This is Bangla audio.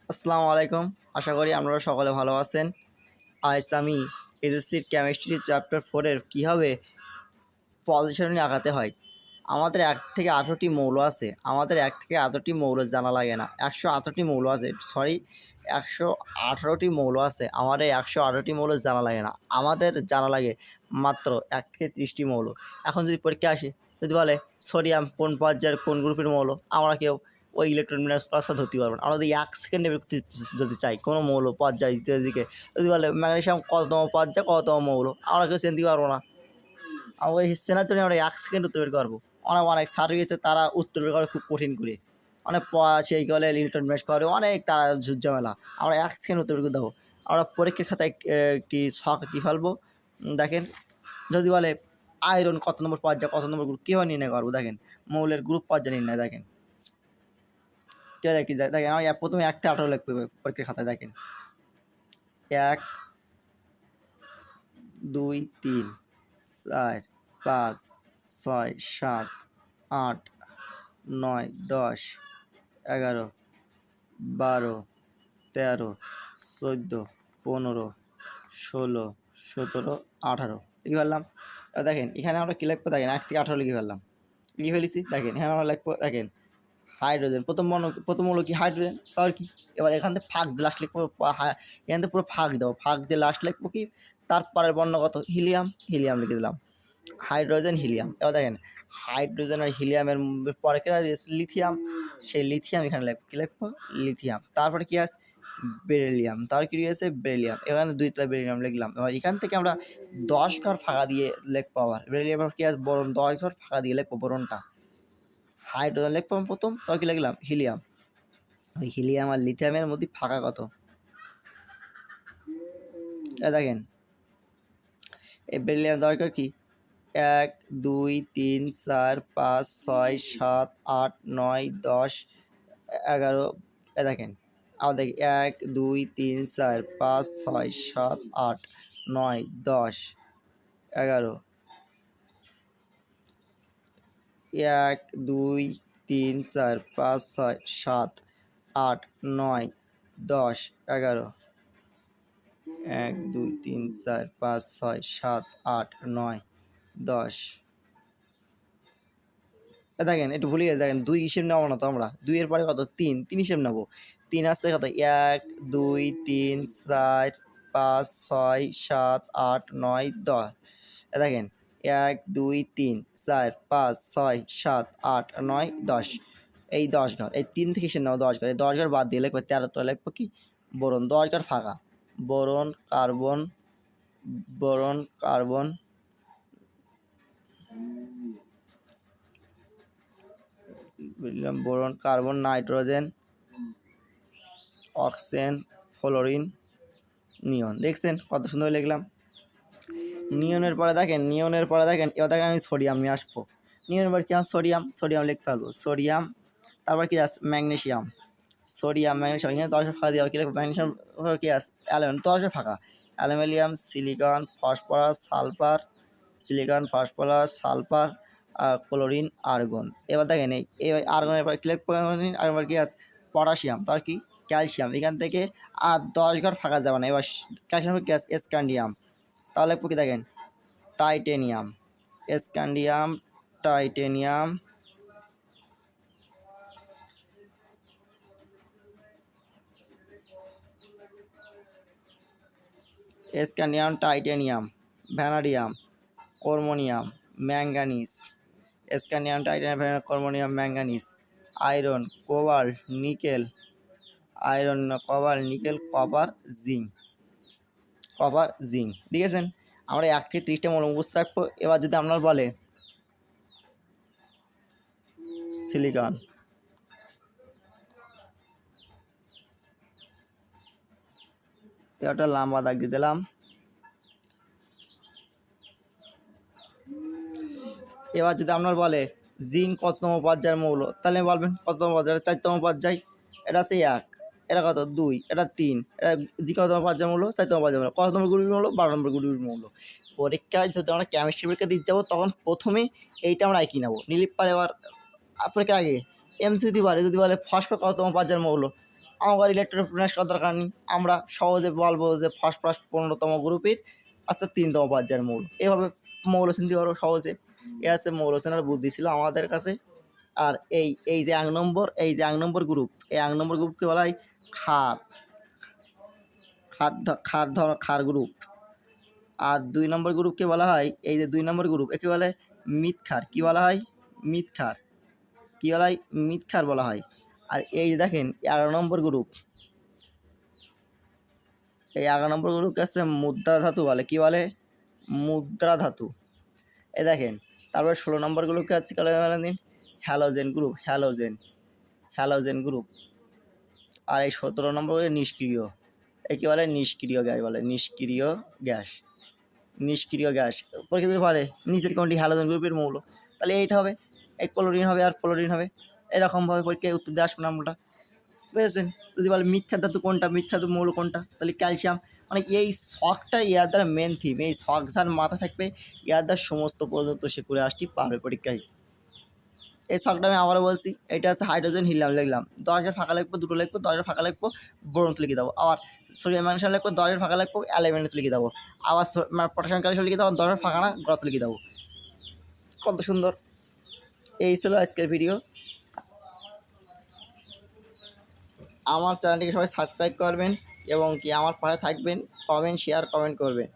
আসসালামু আলাইকুম। আশা করি আপনারা সকলে ভালো আছেন। আজ আমি এসএসসির কেমিস্ট্রি চ্যাপ্টার 4 এর কীভাবে পজিশন নিয়ে আগাতে হয়। আমাদের 1 থেকে 18টি মৌল আছে। আমাদের 1 থেকে 18টি মৌল জানা লাগে না। 118টি মৌল আছে। 118টি মৌল আছে। আমাদের 118টি মৌল জানা লাগে না। আমাদের জানা লাগে মাত্র 1 থেকে 30টি মৌল। এখন যদি পরীক্ষায় আসে, যদি বলে সোডিয়াম কোন পর্যায়ের কোন গ্রুপের মৌল, আমরা কেউ ওই ইলেকট্রন বিন্যাস ক্লাসটা ধরতে পারবো না। আমরা যদি 1 সেকেন্ডে যদি চাই কোনো মৌল পর্যায় দিকে, যদি বলে ম্যাগনেসিয়াম কততম পর্যায় কততম মৌল, আমরা কেউ চিনতে পারবো না। ওই চেনার জন্য আমরা 1 সেকেন্ড উত্তর বের করবো। অনেক স্যার রয়েছে, তারা উত্তর বের করে খুব কঠিন করে, অনেক সেই গলে ইলেকট্রন বিন্যাস করে, অনেক তারা ঝামেলা। আমরা 1 সেকেন্ড উত্তর বের করে দেবো। আমরা পরীক্ষার খাতায় একটি ছক কী ফেলবো, দেখেন। যদি বলে আয়রন কত নম্বর পর্যায় কত নম্বর গ্রুপ, কীভাবে নির্ণয় করবো, দেখেন মৌলের গ্রুপ পর্যায় নির্ণয়। দেখেন দেখেন আমার প্রথমে 1 থেকে 18 লিখতে হবে পরীক্ষার খাতায়। দেখেন 1 2 3 4 5 6 7 8 9 10 11 12 13 14 15 16 17 18 লিখে ফেললাম। দেখেন এখানে আমরা কী লিখবো, দেখেন 1 থেকে 18 লিখে ফেললাম, লিখে ফেলেছি। দেখেন এখানে আমরা লিখবো, দেখেন হাইড্রোজেন প্রথম মৌল কি হাইড্রোজেন, তার কি এবার এখান থেকে ফাঁক দিয়ে লাস্ট লিখবো, এখান থেকে পুরো ফাঁক দেবো, ফাঁক দিয়ে লাস্ট লিখবো কি তারপরের বর্ণ কত, হিলিয়াম, হিলিয়াম লিখে দিলাম। Hydrogen helium. এবার দেখেন হাইড্রোজেন আর হিলিয়ামের পরে কি লিথিয়াম, সেই লিথিয়াম এখানে লিখবো, কী লিখবো লিথিয়াম। তারপরে কি আছে বেরিলিয়াম, তার কি রয়েছে বেরিলিয়াম, এখানে 2টা বেরিলিয়াম লিখলাম। এবার এখান থেকে আমরা 10 ঘর ফাঁকা দিয়ে লিখবো, আবার বেরিলিয়ামের কি আছে বোরন, 10 ঘর ফাঁকা দিয়ে লিখবো বোরনটা। হাইড্রোজেন লিখলাম প্রথম, তারপর কি লিখলাম হিলিয়াম। ওই হিলিয়াম আর লিথিয়ামের মধ্যে ফাঁকা কত, দেখেন এই বেরিলিয়াম দরকার কি 1 2 3 4 5 6 7 8 9 10 11, দেখেন আবার দেখি 1 2 3 4 5 6 7 8 9 10 11, 1 2 3 4 5 6 7 8 9 10 11, 1 2 3 4 5 6 7 8 9 10। দেখেন একটু ভুলে গেছে, দেখেন 2 হিসেব নেবো না তো আমরা, 2 এর পরে কত 3 হিসেব নেবো। 3 আসছে কত 1 2 3 4 5 6 7 8 9 10। দেখেন 1 2 3 4 5 6 7 8 9 10, এই 10 ঘর, এই 3 থেকে হিসেব নেবো 10 ঘর, এই 10 ঘর বাদ দিয়ে লিখবো 13 লিখবো কি বোরন, 10 ঘর ফাঁকা, boron carbon, boron carbon, boron carbon, nitrogen, oxygen, fluorine, neon. দেখছেন কত সুন্দর লিখলাম। নিয়নের পরে দেখেন এবার দেখেন আমি সোডিয়াম নিয়ে আসবো। নিয়নের পরে কি আছে সোডিয়াম লিখতে পারবো, সোডিয়াম। তারপর কি আছে ম্যাগনেসিয়াম, ম্যাগনেসিয়াম এখানে 10 ফাঁকা দেওয়া, কি লিখবো ম্যাগনেসিয়াম। কি আছে অ্যালুমিনিয়াম, 10 ফাঁকা, aluminium, silicon, phosphorus, sulphur, silicon, phosphorus, sulphur, chlorine, argon. এবার দেখেন এই আর্গনের পর কি লিখবো, আর্গনের কি আছে পটাশিয়াম, তার কি ক্যালসিয়াম। এখান থেকে আর 10 ঘর ফাঁকা যাবে না। এবার ক্যালসিয়াম কি আছে স্ক্যান্ডিয়াম, তাহলে কি দেখেন titanium, scandium, titanium, scandium, titanium, vanadium, chromium, manganese, scandium, titanium, chromium, manganese, iron, cobalt, nickel, iron, copper, nickel, copper, zinc. দেখেছেন আমরা 1 থেকে 30টা মৌল মুখস্থ রাখবো। এবার যদি আপনার বলে সিলিকন, একটা লম্বা দাগ দিয়ে দিলাম। এবার যদি আপনার বলে জিঙ্ক কততম পর্যায়ের মৌল, তাহলে বলবেন কততম পর্যায়ে 4তম পর্যায়। এটা আছে 1, এটা কত 2, এটা 3, এটা জি কততম পর্যায়ের মৌল 4তম পর্যায়ের মৌল, কত নম্বর গ্রুপের মৌল 12 নম্বর গ্রুপের মৌল। পরীক্ষায় যদি আমরা কেমিস্ট্রি পরীক্ষা দিতে যাবো, তখন প্রথমেই এইটা আমরা একই নেবো নিলিপ পারে। এবার পরীক্ষার আগে এমসি যদি বলে ফসফরাস কততম পর্যায়ের মৌল, আমার ইলেকট্রোপ্রেনার্স করার দরকার নেই। আমরা সহজে বলবো যে ফসফরাস 15তম গ্রুপের আচ্ছা 3তম পর্যায়ের মৌল। এভাবে মৌল চিনতে পারবো সহজে। এ আছে মৌল চেনার বুদ্ধি ছিল আমাদের কাছে। আর এই যে 1 নম্বর, এই যে 1 নম্বর গ্রুপ, এই 1 নম্বর গ্রুপকে বলা হয় ক্ষার, ক্ষার গ্রুপ। আর 2 নম্বর গ্রুপকে বলা হয়, এই যে 2 নম্বর গ্রুপ, একে বলে মৃৎক্ষার। কি বলা হয়? মৃৎক্ষার। কি বলা হয়? মৃৎক্ষার বলা হয়। আর এই যে দেখেন 11 নম্বর গ্রুপ, এই 11 নম্বর গ্রুপকে আছে মুদ্রা ধাতু বলে। কি বলে? মুদ্রা ধাতু। এই দেখেন তারপরে 16 নম্বর গ্রুপকে আছে দিন হ্যালোজেন গ্রুপ, হ্যালোজেন গ্রুপ। আর এই 17 নম্বর নিষ্ক্রিয়, একে বলে নিষ্ক্রিয় গ্যাস বলে, নিষ্ক্রিয় গ্যাস। নিষ্ক্রিয় গ্যাস প্রকৃতিতে পারে নিচের কোনটি হ্যালোজেন গ্রুপের মৌল, তাহলে এইটা হবে, এই ক্লোরিন হবে আর ফ্লোরিন হবে। এরকমভাবে পরীক্ষায় উত্তর দিয়ে আসবেন আমরা, বুঝেছেন? যদি বলে মিথ্যা ধাতু কোনটা, মিথ্যা ধাতু মৌল কোনটা, তাহলে ক্যালসিয়াম। মানে এই শখটা ইয়ার দ্বারা মেন থিম, এই শখ যার মাথা থাকবে ইয়ার দ্বারা সমস্ত পর্যন্ত সে করে আসতে পারবে পরীক্ষায়। এই শখটা আমি আবারও বলছি, এটা আছে হাইড্রোজেন হিলিয়াম লিখলাম, 10 ফাঁকা লিখবো, 2 লিখবো, 10 ফাঁকা লিখবো, বোরন লিখে দেবো। আবার সোডিয়াম ম্যাগনেসিয়াম লিখবো, 10 ফাঁকা লিখবো, অ্যালুমিনিয়াম লিখে দেবো। আবার পটাশিয়াম ক্যালসিয়াম লিখে দেবো, 10 ফাঁকা না গ্রথ লিখে দেবো। কত সুন্দর! এই ছিল আজকের ভিডিও। আমার চ্যানেলটিকে সবাই সাবস্ক্রাইব করবেন এবং কি আমার পাশে থাকবেন, কমেন্ট শেয়ার কমেন্ট করবেন।